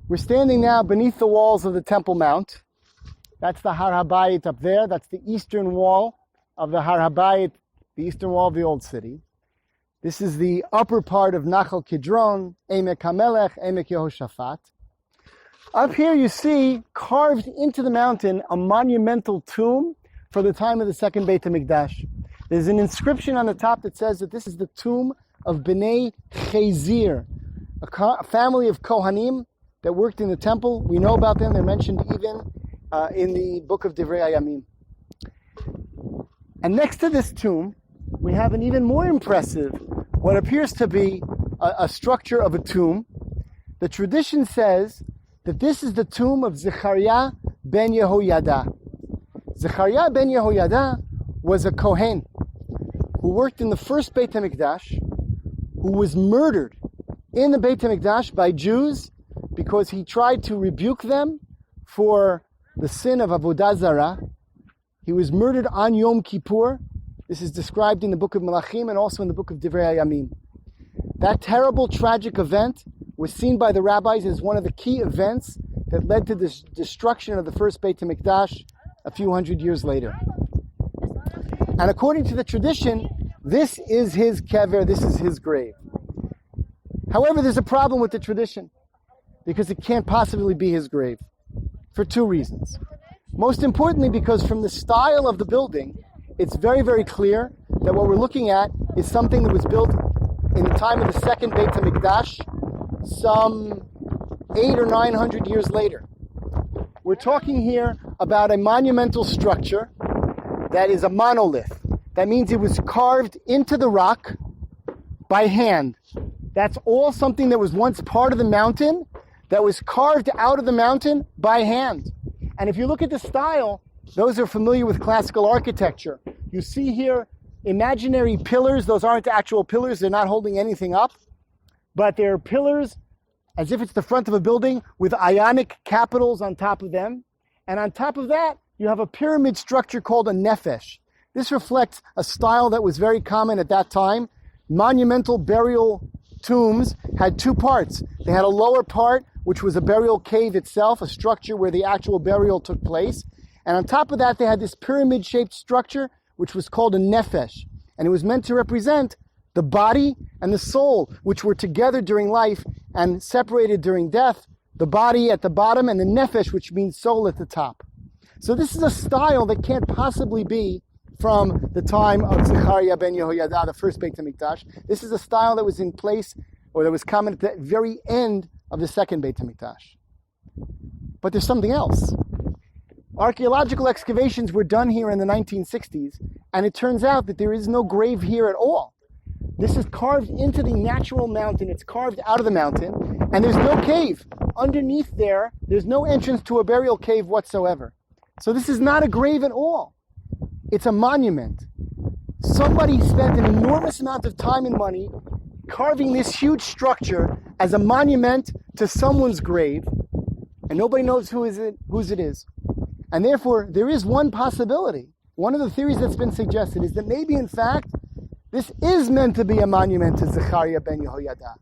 We're standing now beneath the walls of the Temple Mount. That's the Har HaBayit up there. That's the eastern wall of the Har HaBayit, the eastern wall of the Old City. This is the upper part of Nachal Kidron, Emek HaMelech, Emek Yehoshaphat. Up here you see, carved into the mountain, a monumental tomb for the time of the second Beit HaMikdash. There's an inscription on the top that says that this is the tomb of Bnei Chezir, a family of Kohanim that worked in the temple. We know about them. They're mentioned even in the book of Divrei Hayamim. And next to this tomb, we have an even more impressive, what appears to be a structure of a tomb. The tradition says that this is the tomb of Zecharia ben Yehoyada. Zecharia ben Yehoyada was a Kohen who worked in the first Beit HaMikdash, who was murdered in the Beit HaMikdash by Jews because he tried to rebuke them for the sin of Avodah Zarah. He was murdered on Yom Kippur. This is described in the book of Melachim and also in the book of Divrei Hayamim. That terrible, tragic event was seen by the rabbis as one of the key events that led to the destruction of the first Beit HaMikdash a few hundred years later. And according to the tradition, this is his kever, this is his grave. However, there's a problem with the tradition, because it can't possibly be his grave, for two reasons. Most importantly, because from the style of the building, it's very, very clear that what we're looking at is something that was built in the time of the second Beit HaMikdash, some 800 or 900 years later. We're talking here about a monumental structure that is a monolith. That means it was carved into the rock by hand. That's all something that was once part of the mountain that was carved out of the mountain by hand. And if you look at the style, those who are familiar with classical architecture, you see here imaginary pillars. Those aren't actual pillars. They're not holding anything up. But they're pillars as if it's the front of a building with ionic capitals on top of them. And on top of that, you have a pyramid structure called a nefesh. This reflects a style that was very common at that time. Monumental burial tombs had two parts. They had a lower part, which was a burial cave itself, a structure where the actual burial took place. And on top of that, they had this pyramid-shaped structure, which was called a nefesh. And it was meant to represent the body and the soul, which were together during life and separated during death, the body at the bottom and the nefesh, which means soul, at the top. So this is a style that can't possibly be from the time of Zecharia ben Yehoyada, the first Beit HaMikdash. This is a style that was in place, or that was common at the very end of the second Beit HaMikdash. But there's something else. Archaeological excavations were done here in the 1960s, and it turns out that there is no grave here at all. This is carved into the natural mountain. It's carved out of the mountain, and there's no cave. Underneath there's no entrance to a burial cave whatsoever. So this is not a grave at all. It's a monument. Somebody spent an enormous amount of time and money carving this huge structure as a monument to someone's grave, and nobody knows whose it is. And therefore, there is one possibility. One of the theories that's been suggested is that maybe, in fact, this is meant to be a monument to Zecharia ben Yehoyada.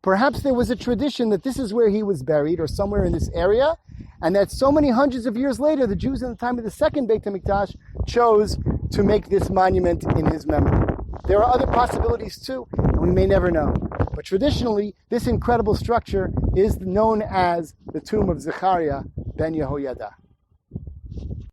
Perhaps there was a tradition that this is where he was buried, or somewhere in this area, and that so many hundreds of years later, the Jews in the time of the second Beit HaMikdash chose to make this monument in his memory. There are other possibilities too, and we may never know. But traditionally, this incredible structure is known as the tomb of Zecharia ben Yehoyada.